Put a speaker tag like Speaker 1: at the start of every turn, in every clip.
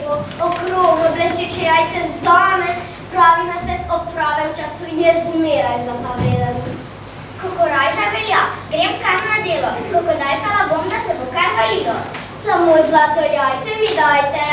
Speaker 1: lepo, okroglo, bleščeče jajce zame, pravi nasvet o pravem času je zmeraj zlata vreden.
Speaker 2: Kokorajža velja, grem kar na delo, kokodajsala bom, da se bo kar valilo.
Speaker 1: Samo zlato jajce mi dajte.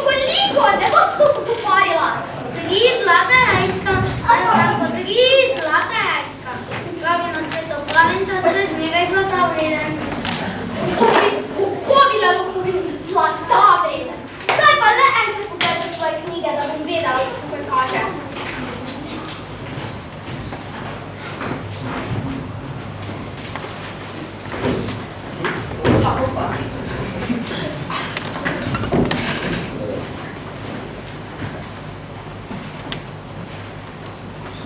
Speaker 1: Koliko? Ne bom skupaj poparila.
Speaker 2: 3 zlata jajčka, tako 3 zlata jajčka. Pravi na svet o pravem času je zmeraj zlata vreden.
Speaker 1: Kako bi lahko bil zlata vreden? Zdaj pa le enkrat pogledaj svoje knjige, da bom vedela, kako kaže.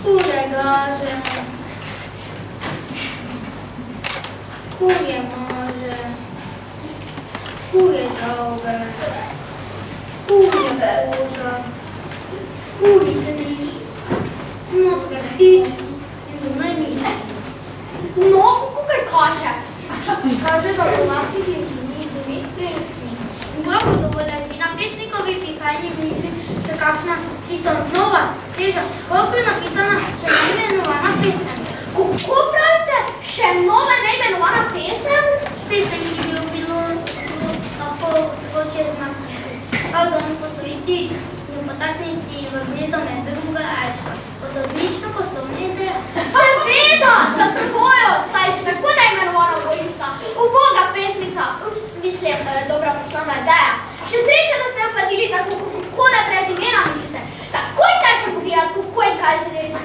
Speaker 2: Kurje gaže, kurje može, kurje dolge, kurje koža, kurje križ, notka hič in zunaj miš.
Speaker 1: No, kako kaže?
Speaker 2: Kaže, da v vaših ježini živi pesnik. In prav dovolj na pesnikovi pisanji knjiži še kakšna čisto nova, sveža, koliko je napisana še neimenovana pesem.
Speaker 1: Kako pravite? Še nova neimenovana pesem?
Speaker 2: Pesem, ki bi jo bilo lahko tako čez makniti. Prav danes posvojiti in potakniti v gneto med druga jajčka. Od odlična poslovna ideja.
Speaker 1: Seveda, za svojo, saj še tako neimenovana bojica. Uboga pesmica. Mislim, dobra poslovna ideja. Še sreča, da ste opazili tako, kako da brez imena mislite. Takoj tečem pogledati, kako in kaj zredi.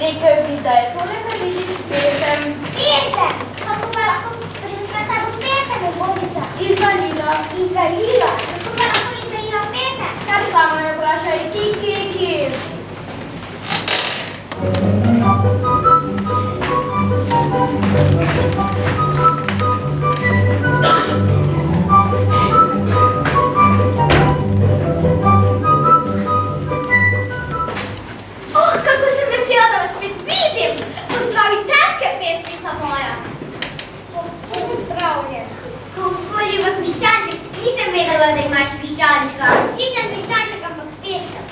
Speaker 2: nekaj vida, je to nekaj videti pesem?
Speaker 1: Pesem? Kako pa lahko razprasamo pesem, Božica?
Speaker 2: Izvalila.
Speaker 1: Izvalila? Kako pa lahko izvalila pesem?
Speaker 2: Kar samo ne vprašaj, ki.
Speaker 1: Kako sem vesela, da vas spet vidim! Pozdravi tetke, pesmica moja!
Speaker 2: Pozdravljen.
Speaker 1: Kako ljuba piščanček, nisem vedela, da imaš piščančka. Nisem piščanček, ampak pesem.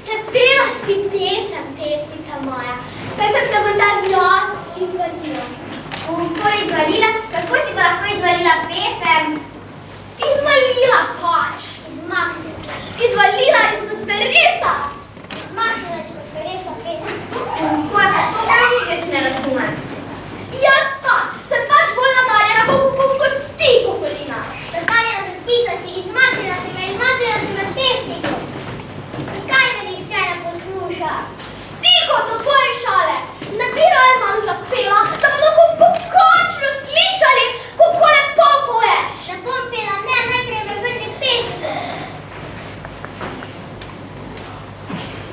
Speaker 1: Seveda si pesem, pesmica moja. Saj sem te menda jaz izvalila. Kako izvalila? Kako si pa lahko izvalila pesem? Izvalila pač. Izmaknila. Izvalila izpod peresa. Izmaknila izpod peresa pesem. Kako je pa to, kar nič več ne razumem. Jaz pa sem pač bolj nadarjena kot ti, Kokolina. Nadarjena za ptica si izmaknila, si ga pesniku. Zakaj me nihče ne posluša? Tiho, dovolj šale. Ne bi raje malo zapela, da bodo končno slišali, kako lepo poješ. Ne bom pela, ne, najprej me vrni pesniku.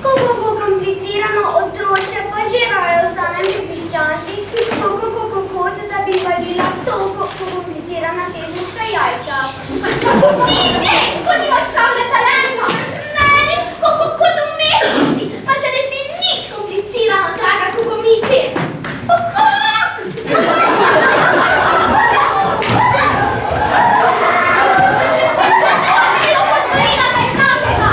Speaker 1: Kako komplicirano otroče, pa že raje ostanem pri piščancih. Kako da bi valila toliko komplicirana pesnička jajca. Ti že, ko nimaš pravne talenta. Meni, kot umetnici, pa se ne zdi nič komplicirano, draga Kukomici. Kako si mi lahko storila kaj takega?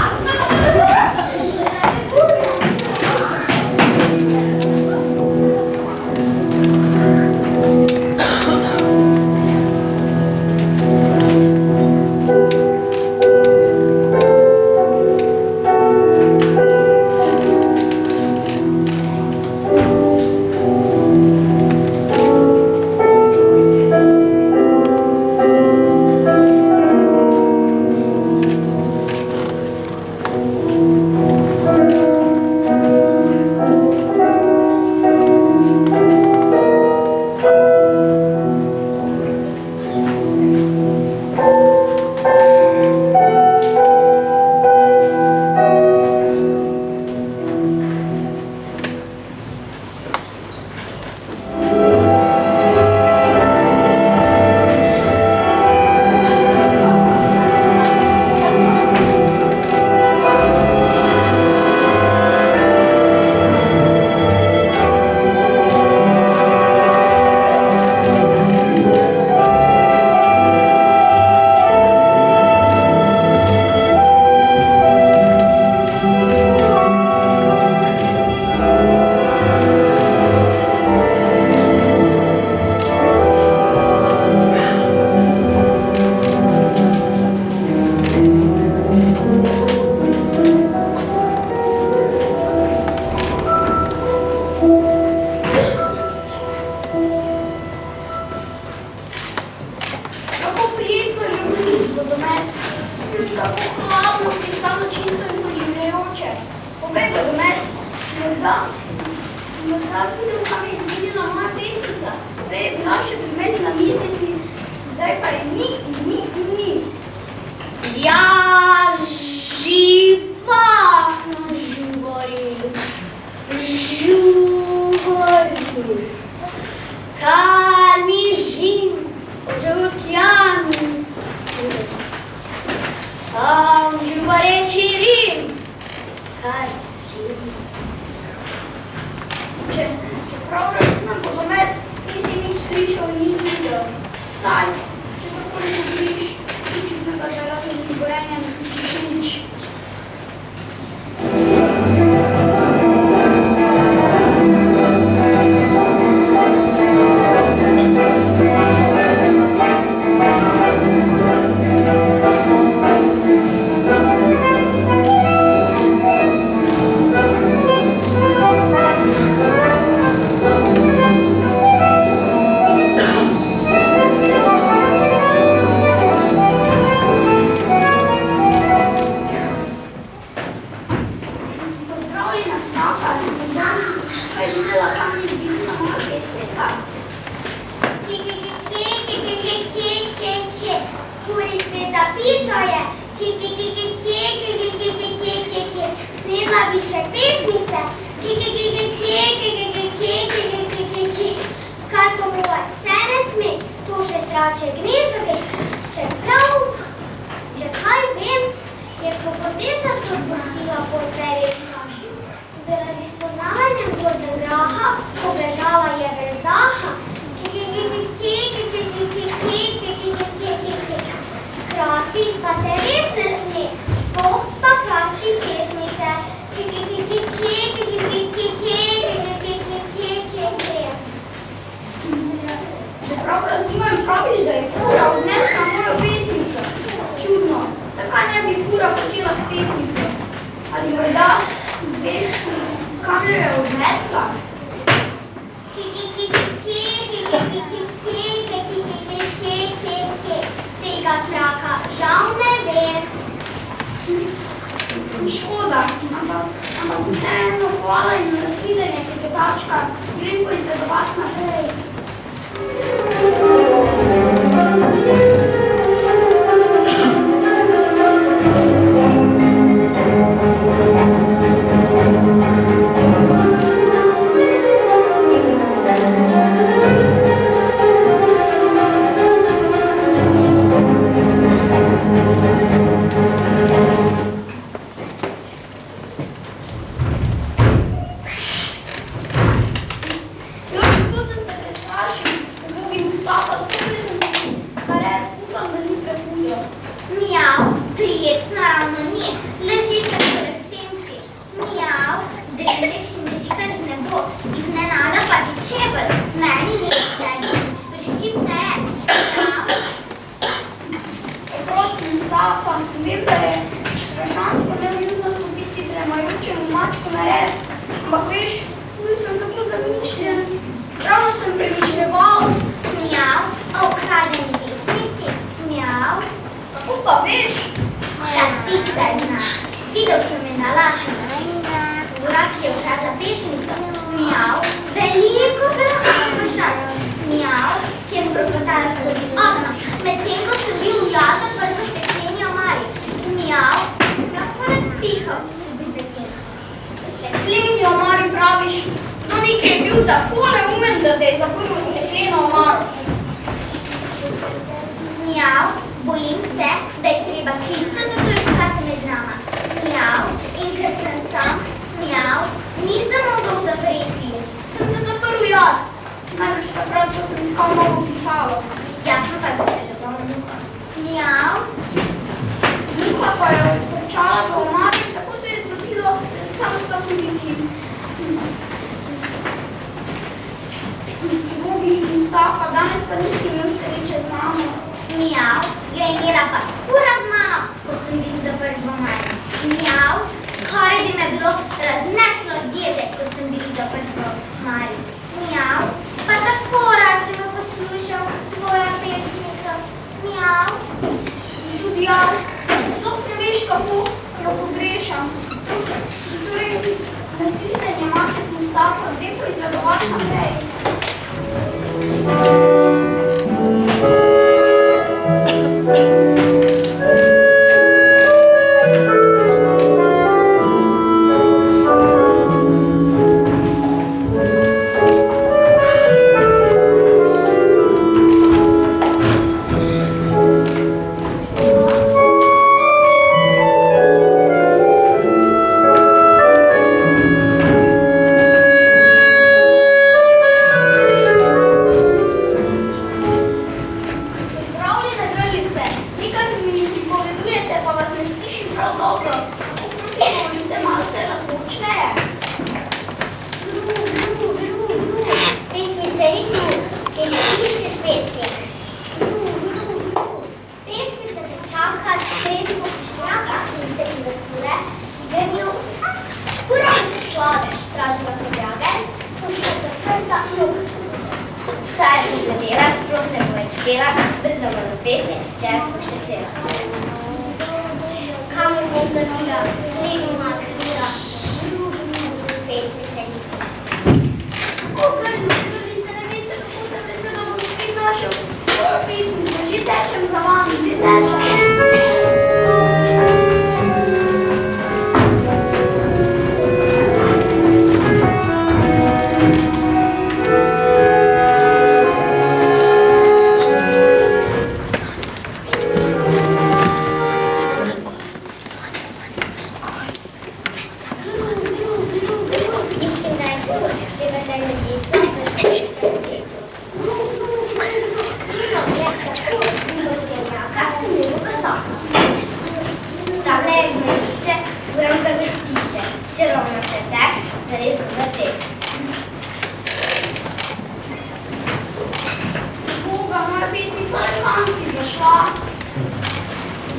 Speaker 2: znala, kam je zbila moja pesnica.
Speaker 1: Kuri svet zapičo je, snedla bi še pesmice, kar pomovati se ne sme, to še srače gnezdovi, če kaj vem, je krokodesa to odpustila pod verjetno. Zaradi spoznavanjem vzorca graha, pobležala je brez daha, krasti pa se res ne sme, sploh pa krasti pesmice.
Speaker 2: Čeprav razumem, praviš, da je kura odnesla mojo pesmico. Čudno, takaj ne bi kura počela s pesmico. Ali morda veš, kam jo je odnesla?
Speaker 1: Tega zraka žal ne vem.
Speaker 2: Škoda, ampak vseeno hvala in nasvidenje, klepetačka. Grem poizvedovati naprej.
Speaker 3: Ще веде людей сонце, що щастя. Розп'яняка, ниво висока. Там не гнище, бронзове стіще, червона тете, зарізу лети.
Speaker 2: Бога, моя песница к нам си зашла.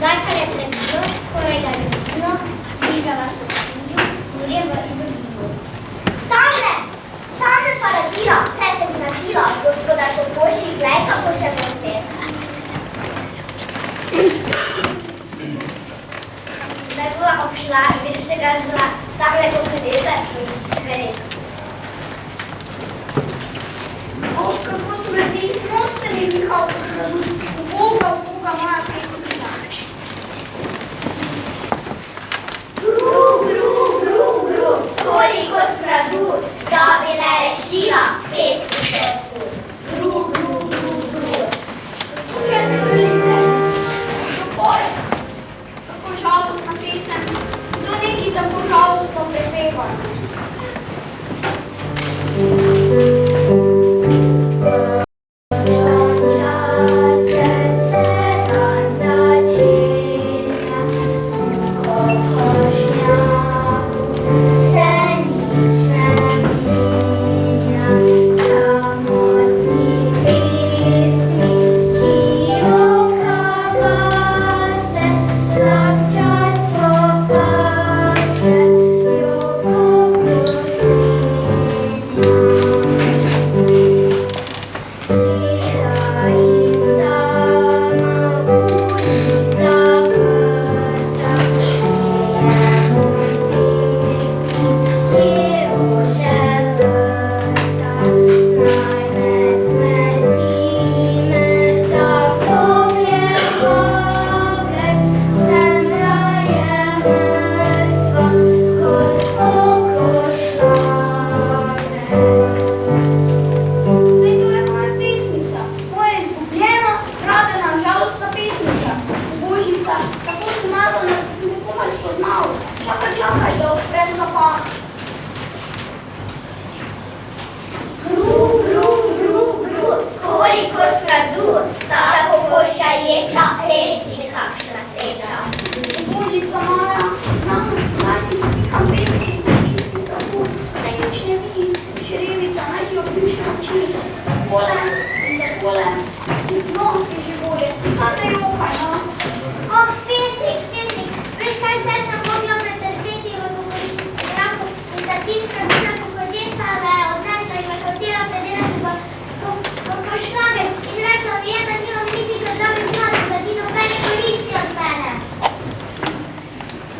Speaker 3: Зайка не требило, скоро я любила, біжала сухою, вліво і зубило. Там не параділа, тете не натіла, господар по поші, глейка по се носи. Не була обшла, більше казала, там не походила, свої схерись.
Speaker 2: Ох, како смерди, носе ми Михалче краду. Бога, моя песница.
Speaker 3: Гру, koliko smradu, da bi ne rešila pesničku. Gru.
Speaker 2: Slušajte, kraljice, kako je? Kako žalostna pesem, kdo neki tako žalostno prepeva.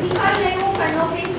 Speaker 2: Mi kaže Joka, no pesnica.